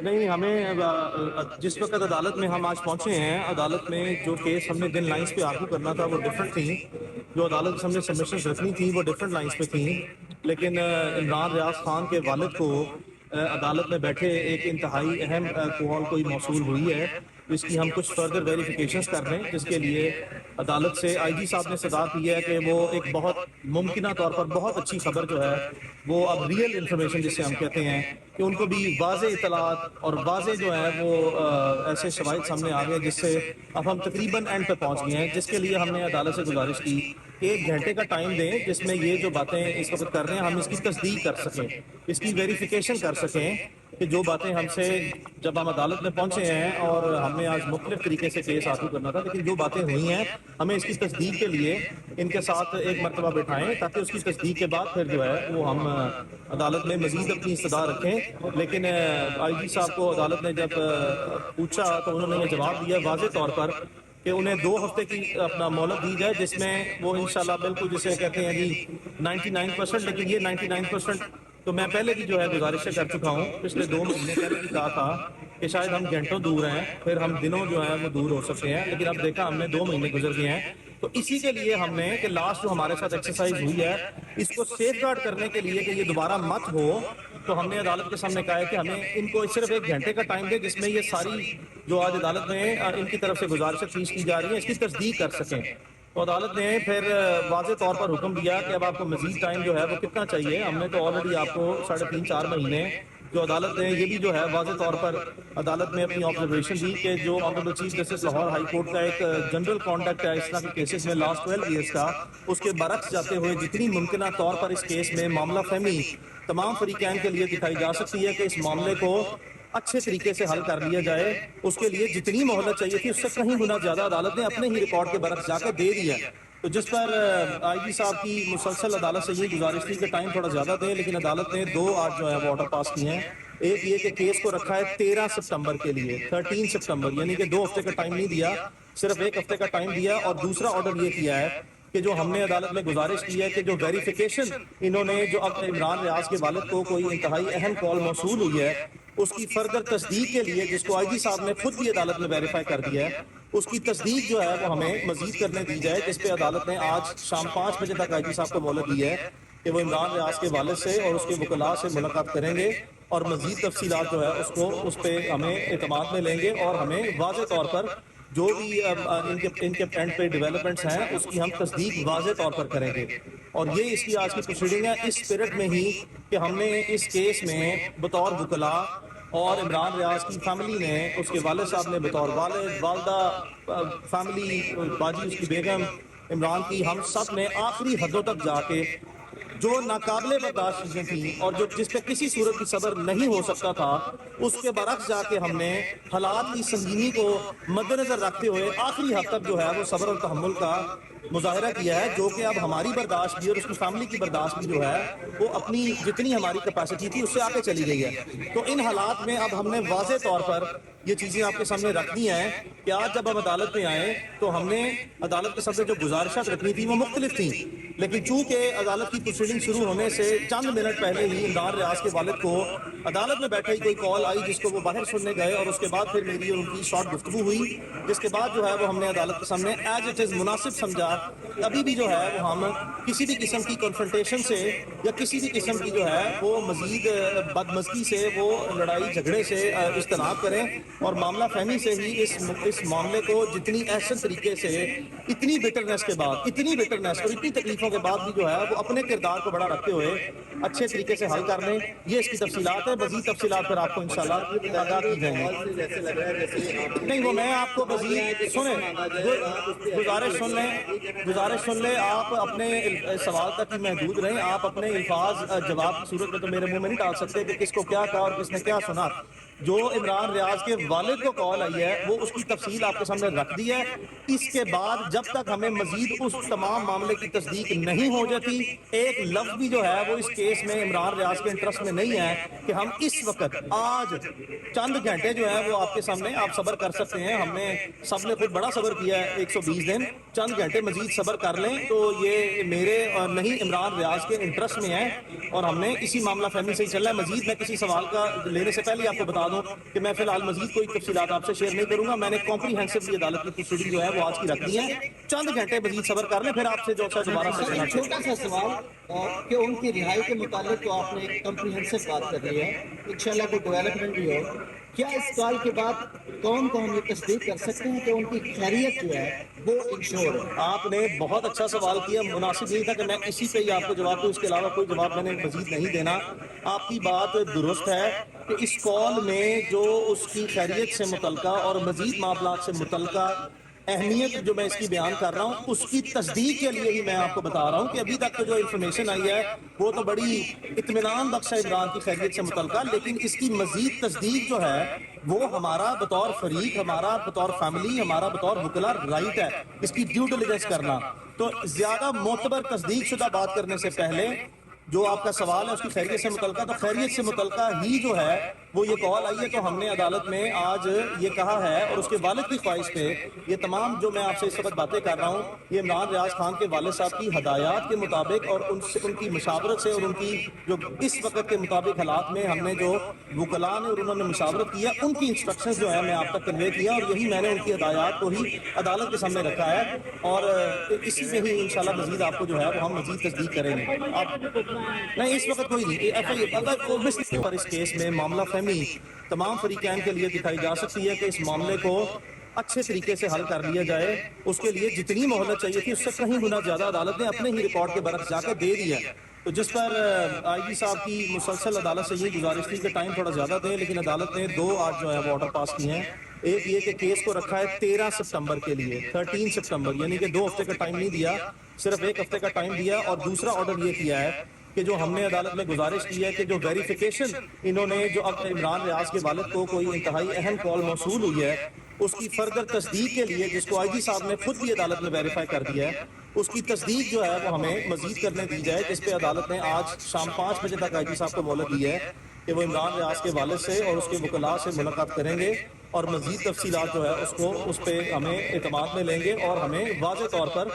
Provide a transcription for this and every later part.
نہیں ہمیں جس وقت عدالت میں ہم آج پہنچے ہیں، عدالت میں جو کیس ہم نے جن لائنز پہ آرگو کرنا تھا وہ ڈفرینٹ تھیں، جو عدالت کے سامنے سبمیشنز رکھنی تھیں وہ ڈفرینٹ لائنز پہ تھیں، لیکن عمران ریاض خان کے والد کو عدالت میں بیٹھے ایک انتہائی اہم کال کوئی موصول ہوئی ہے، جس کی ہم کچھ فردر ویریفیکیشنز کر رہے ہیں، جس کے لیے عدالت سے آئی جی صاحب نے صدا کی ہے کہ وہ ایک بہت ممکنہ طور پر بہت اچھی خبر جو ہے وہ اب ریئل انفارمیشن جسے ہم کہتے ہیں کہ ان کو بھی واضح اطلاعات اور واضح جو ہے وہ ایسے شواہد سامنے آ گئے جس سے اب ہم تقریباً اینڈ پہ پہنچ گئے ہیں، جس کے لیے ہم نے عدالت سے گزارش کی کہ 1 گھنٹے کا ٹائم دیں جس میں یہ جو باتیں اس وقت کر رہے ہیں ہم اس کی تصدیق کر سکیں، اس کی ویریفیکیشن کر سکیں کہ جو باتیں ہم سے جب ہم عدالت میں پہنچے ہیں اور ہم نے آج مختلف طریقے سے کیس آرگو کرنا تھا، لیکن جو باتیں ہوئی ہیں ہمیں اس کی تصدیق کے لیے ان کے ساتھ ایک مرتبہ بٹھائیں تاکہ اس کی تصدیق کے بعد پھر جو ہے وہ ہم عدالت میں مزید اپنی استدعا رکھیں۔ لیکن آئی جی صاحب کو عدالت نے جب پوچھا تو انہوں نے یہ جواب دیا واضح طور پر کہ انہیں 2 ہفتے کی اپنا مہلت دی جائے، جس میں وہ انشاءاللہ بالکل جسے کہتے ہیں جی 99%، لیکن یہ 99% تو میں پہلے بھی جو ہے گزارشیں کر چکا ہوں، پچھلے 2 مہینے پہلے بھی کہا تھا کہ شاید ہم گھنٹوں دور ہیں، پھر ہم دنوں جو ہیں وہ دور ہو سکتے ہیں، لیکن اب دیکھا ہم نے 2 مہینے گزر گئے ہیں، تو اسی کے لیے ہم نے کہ لاسٹ جو ہمارے ساتھ ایکسرسائز ہوئی ہے اس کو سیف گارڈ کرنے کے لیے کہ یہ دوبارہ مت ہو، تو ہم نے عدالت کے سامنے کہا ہے کہ ہمیں ان کو صرف 1 گھنٹے کا ٹائم دے جس میں یہ ساری جو آج عدالت میں ان کی طرف سے گزارشیں پیش کی جا رہی ہیں اس کی تصدیق کر سکیں۔ تو عدالت نے پھر واضح طور پر حکم دیا کہ اب آپ کو مزید ٹائم جو ہے وہ کتنا چاہیے۔ ہم نے تو آلریڈی آپ کو 3.5-4 مہینے جو عدالت نے یہ بھی جو ہے واضح طور پر عدالت میں اپنی آبزرویشن دی کہ جو honourable chief justice Lahore high court کا ایک جنرل کانڈکٹ ہے اس طرح کے کیسز میں لاسٹ 12 ایئرس کا، اس کے برعکس جاتے ہوئے جتنی ممکنہ طور پر اس کیس میں معاملہ فہمی تمام فریقین کے لیے دکھائی جا سکتی ہے کہ اس معاملے کو اچھے طریقے سے حل کر لیا جائے، اس کے لیے جتنی مہلت چاہیے تھی اس سے کہیں گنا زیادہ عدالت نے اپنے ہی ریکارڈ کے برعکس جا کے دے دیا، تو جس پر آئی جی صاحب کی مسلسل عدالت سے یہ گزارش تھی کہ ٹائم تھوڑا زیادہ دیں، لیکن عدالت نے 2 آج جو ہے وہ آرڈر پاس کیے ہیں۔ ایک یہ کہ کیس کو رکھا ہے 13 سپتمبر کے لیے، 13 سپتمبر، یعنی کہ 2 ہفتے کا ٹائم نہیں دیا، صرف 1 ہفتے کا ٹائم دیا، اور دوسرا آرڈر یہ کیا ہے کہ جو ہم نے عدالت میں گزارش کی ہے کہ جو ویریفیکیشن انہوں نے جو اب عمران ریاض کے والد کو کوئی انتہائی اہم کال موصول ہوئی ہے اس کی فردر تصدیق کے لیے، جس کو آئی جی صاحب نے خود بھی عدالت میں ویریفائی کر دیا ہے، اس کی تصدیق جو ہے وہ ہمیں مزید کرنے دی جائے، جس پہ عدالت نے آج شام 5 بجے تک آئی جی صاحب کو مہلت دی ہے کہ وہ عمران ریاض کے والد سے اور اس کے وکلاء سے ملاقات کریں گے اور مزید تفصیلات جو ہے اس پہ ہمیں اعتماد میں لیں گے، اور ہمیں واضح طور پر جو بھی ان کے اینڈ پہ ڈیولپمنٹس ہیں اس کی ہم تصدیق واضح طور پر کریں گے، اور یہ اس کی آج کی پروسیڈنگ ہے اس اسپرٹ میں ہی کہ ہم نے اس کیس میں بطور وکلاء اور عمران ریاض کی فیملی نے، اس کے والد صاحب نے بطور والد، والدہ، فیملی، باجی اس کی بیگم عمران کی، ہم سب نے آخری حدوں تک جا کے جو ناقابل برداشت چیزیں تھیں اور جو جس پہ کسی صورت کی صبر نہیں ہو سکتا تھا اس کے برعکس جا کے ہم نے حالات کی سنگینی کو مد نظر رکھتے ہوئے آخری حد تک جو ہے وہ صبر اور تحمل کا مظاہرہ کیا ہے، جو کہ اب ہماری برداشت بھی اور اس کی فیملی کی برداشت بھی جو ہے وہ اپنی جتنی ہماری کیپیسٹی تھی اس سے آگے چلی گئی ہے۔ تو ان حالات میں اب ہم نے واضح طور پر یہ چیزیں آپ کے سامنے رکھنی ہیں کہ آج جب ہم عدالت میں آئے تو ہم نے عدالت کے سامنے جو گزارشات رکھنی تھی وہ مختلف تھیں، لیکن چونکہ عدالت کی پروسیڈنگ شروع ہونے سے چند منٹ پہلے ہی عمران ریاض کے والد کو عدالت میں بیٹھے ہی کوئی کال آئی جس کو وہ باہر سننے گئے، اور اس کے بعد پھر میری اور ان کی شارٹ گفتگو ہوئی، جس کے بعد جو ہے وہ ہم نے عدالت کے سامنے ایز اٹ از مناسب سمجھا ابھی بھی جو ہے وہ ہم کسی بھی قسم کی کنفرنٹیشن سے یا کسی بھی قسم کی جو ہے وہ مزید بدمزگی سے، وہ لڑائی جھگڑے سے اجتناب کریں، اور معاملہ فہمی سے ہی اس معاملے کو جتنی احسن طریقے سے اتنی بٹرنس کے بعد، اتنی بٹرنس اور اتنی تکلیفوں کے بعد بھی جو ہے وہ اپنے کردار کو بڑا رکھتے ہوئے اچھے طریقے سے حل کر لیں، یہ اس کی تفصیلات ہے۔ مزید تفصیلات پھر آپ کو انشاءاللہ آگاہ کی جائیں گے۔ نہیں وہ میں آپ کو مزید سنیں، گزارش سن لیں، آپ اپنے سوال تک ہی محدود رہیں، آپ اپنے الفاظ جواب کی صورت میں تو میرے منہ میں نہیں ڈال سکتے کہ کس کو کیا کہا اور کس نے کیا سنا، جو عمران ریاض کے والد کو کال آئی ہے وہ اس کی تفصیل آپ کے سامنے رکھ دی ہے. اس کے بعد جب تک ہمیں مزید اس تمام معاملے کی تصدیق نہیں ہو جاتی، ایک لفظ بھی جو ہے وہ اس کیس میں عمران ریاض کے انٹرسٹ میں نہیں ہے کہ ہم اس وقت آج چند گھنٹے جو ہے وہ آپ کے سامنے آپ صبر کر سکتے ہیں. ہم نے سب نے خود بڑا صبر کیا ہے 120 دن، چند گھنٹے مزید صبر کر لیں تو یہ میرے نہیں عمران ریاض کے انٹرسٹ میں ہے اور ہم نے اسی معاملہ فہمی سے ہی چل رہا ہے. مزید میں کسی سوال کا لینے سے پہلے آپ کو بتا دوں کہ میں فی الحال مزید کوئی تفصیلات آپ سے شیئر نہیں کروں گا. میں نے کمپریہنسولی عدالت کی پروسیڈنگ جو ہے وہ آج کی رکھ دی ہے. چند گھنٹے مزید صبر کر لیں، پھر آپ سے جو دوبارہ سے ایک چھوٹا سا سوال کہ ان کی رہائی کے متعلق تو آپ نے ایک کمپریہنسو بات کر رہی ہے، انشاءاللہ کوئی ڈیولپمنٹ بھی ہو، کیا اس کال کے بعد کون یہ تصدیق کر سکتے ہیں کہ ان کی خیریت جو ہے وہ انشور ہے؟ آپ نے بہت اچھا سوال کیا. مناسب نہیں تھا کہ میں اسی پہ ہی آپ کو جواب دوں، اس کے علاوہ کوئی جواب میں نے مزید نہیں دینا. آپ کی بات درست ہے کہ اس کال میں جو اس کی خیریت سے متعلقہ اور مزید معاملات سے متعلقہ اہمیت جو میں اس کی بیان کر رہا ہوں، اس کی تصدیق کے لیے ہی میں آپ کو بتا رہا ہوں کہ ابھی تک تو جو انفارمیشن آئی ہے وہ تو بڑی اطمینان بخش ہے عمران کی خیریت سے متعلقہ، لیکن اس کی مزید تصدیق جو ہے وہ ہمارا بطور فریق، ہمارا بطور فیملی، ہمارا بطور وکلا رائٹ ہے اس کی ڈیو ڈیلیجنس کرنا. تو زیادہ معتبر تصدیق شدہ بات کرنے سے پہلے جو آپ کا سوال ہے اس کی خیریت سے متعلقہ، تو خیریت سے متعلقہ ہی جو ہے وہ یہ کال آئی ہے تو ہم نے عدالت میں آج یہ کہا ہے اور اس کے والد کی خواہش پہ یہ تمام جو میں آپ سے اس وقت باتیں کر رہا ہوں یہ عمران ریاض خان کے والد صاحب کی ہدایات کے مطابق اور ان کی مشاورت سے اور ان کی جو اس وقت کے مطابق حالات میں ہم نے جو وکلاء نے اور انہوں نے مشاورت کی ہے ان کی انسٹرکشنز جو ہے میں آپ تک کنوے کیا اور یہی میں نے ان کی ہدایات کو ہی عدالت کے سامنے رکھا ہے اور اسی سے ہی انشاءاللہ مزید آپ کو جو ہے وہ ہم مزید تصدیق کریں گے. نہیں اس وقت کوئی نہیں ایف آئی اے پر اس کیس میں معاملہ فہمی تمام فریقین کے لیے دکھائی جا سکتی ہے کہ اس معاملے کو اچھے طریقے سے حل کر لیا جائے. اس کے لیے جتنی مہلت چاہیے تھی اس سے کہیں گنا زیادہ عدالت نے اپنے ہی ریکارڈ کے برعکس جا کے دے دیا. تو جس پر آئی جی صاحب کی مسلسل عدالت سے یہ گزارش تھی کہ ٹائم تھوڑا زیادہ دیں، لیکن عدالت نے 2 آج جو ہے وہ آرڈر پاس کیے ہیں. ایک یہ کہ کیس کو رکھا ہے 13 سپٹمبر کے لیے، 13 سپٹمبر یعنی کہ 2 ہفتے کا ٹائم نہیں دیا، صرف 1 ہفتے کا ٹائم دیا. اور دوسرا آرڈر یہ کیا ہے کہ جو ہم نے عدالت میں گزارش کی ہے کہ جو ویریفیکیشن انہوں نے جو اب عمران ریاض کے والد کو کوئی انتہائی اہم کال موصول ہوئی ہے اس کی فردر تصدیق کے لیے، جس کو آئی جی صاحب نے خود بھی عدالت میں ویریفائی کر دیا ہے، اس کی تصدیق جو ہے وہ ہمیں مزید کرنے دی جائے، جس پہ عدالت نے آج شام 5 بجے تک آئی جی صاحب کو مہلت دی ہے کہ وہ عمران ریاض کے والد سے اور اس کے وکلاء سے ملاقات کریں گے اور مزید تفصیلات جو ہے اس پہ ہمیں اعتماد میں لیں گے اور ہمیں واضح طور پر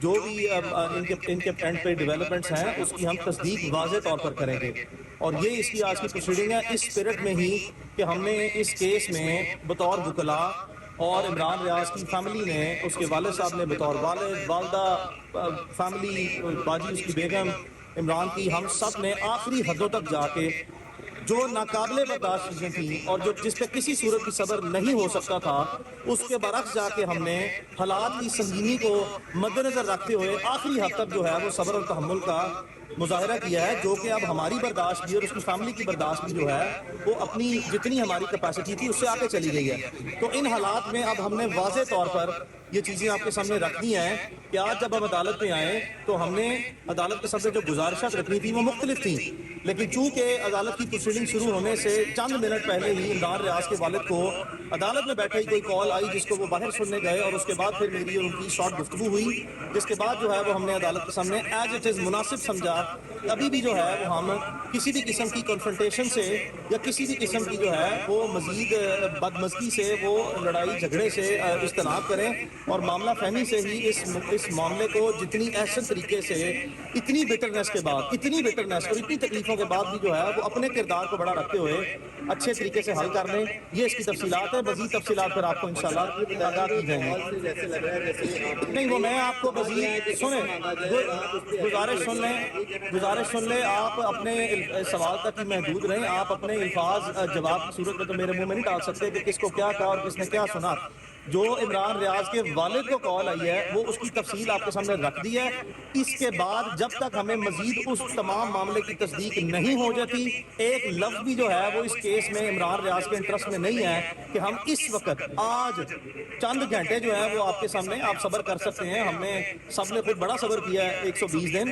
جو بھی ان کے اینڈ پہ ڈیولپمنٹس ہیں اس کی ہم تصدیق واضح طور پر کریں گے. اور یہ اس کی آج کی پروسیڈنگ ہے اس اسپرٹ میں ہی کہ ہم نے اس کیس میں بطور وکلاء اور عمران ریاض کی فیملی نے، اس کے والد صاحب نے بطور والد، والدہ، فیملی، باجی اس کی بیگم عمران کی، ہم سب نے آخری حدوں تک جا کے جو ناقابل برداشت چیزیں تھیں اور جو جس پہ کسی صورت کی صبر نہیں ہو سکتا تھا اس کے برعکس جا کے ہم نے حالات کی سنگینی کو مد نظر رکھتے ہوئے آخری حد تک جو ہے وہ صبر اور تحمل کا مظاہرہ کیا ہے، جو کہ اب ہماری برداشت بھی اور اس کی فیملی کی برداشت بھی جو ہے وہ اپنی جتنی ہماری کیپیسٹی تھی اس سے آگے چلی گئی ہے. تو ان حالات میں اب ہم نے واضح طور پر یہ چیزیں آپ کے سامنے رکھنی ہیں کہ آج جب ہم عدالت میں آئے تو ہم نے عدالت کے سامنے جو گزارشات رکھنی تھی وہ مختلف تھیں، لیکن چونکہ عدالت کی پروسیڈنگ شروع ہونے سے چند منٹ پہلے ہی عمران ریاض کے والد کو عدالت میں بیٹھے ہی کوئی کال آئی جس کو وہ باہر سننے گئے اور اس کے بعد پھر میری اور ان کی شارٹ گفتگو ہوئی، جس کے بعد جو ہے وہ ہم نے عدالت کے سامنے ایز اٹ از مناسب سمجھا. ابھی بھی جو ہے وہ ہم کسی بھی قسم کی کنفرنٹیشن سے یا کسی بھی قسم کی جو ہے وہ مزید بدمزگی سے، وہ لڑائی جھگڑے سے اجتناب کریں اور معاملہ فہمی سے ہی اس معاملے کو جتنی احسن طریقے سے اتنی بٹرنس کے بعد، اتنی بٹرنس اور اتنی تکلیفوں کے بعد بھی جو ہے وہ اپنے کردار کو بڑا رکھتے ہوئے اچھے طریقے سے حل کر لیں. یہ اس کی تفصیلات ہے، مزید تفصیلات پھر آپ کو انشاءاللہ آگاہ کی جائیں گی. نہیں وہ میں آپ کو مزید سنیں، گزارش سن لیں. آپ اپنے سوال تک ہی محدود رہیں، آپ اپنے الفاظ جواب کی صورت میں تو میرے منہ میں نہیں ڈال سکتے کہ کس کو کیا کہا اور کس نے کیا سنا. جو عمران ریاض کے والد کو کال آئی ہے وہ اس کی تفصیل آپ کے سامنے رکھ دی ہے. اس کے بعد جب تک ہمیں مزید اس تمام معاملے کی تصدیق نہیں ہو جاتی، ایک لفظ بھی جو ہے وہ اس کیس میں عمران ریاض کے انٹرسٹ میں نہیں ہے کہ ہم اس وقت آج چند گھنٹے جو ہے وہ آپ کے سامنے آپ صبر کر سکتے ہیں. ہم نے سب نے خود بڑا صبر کیا ہے 120 دن،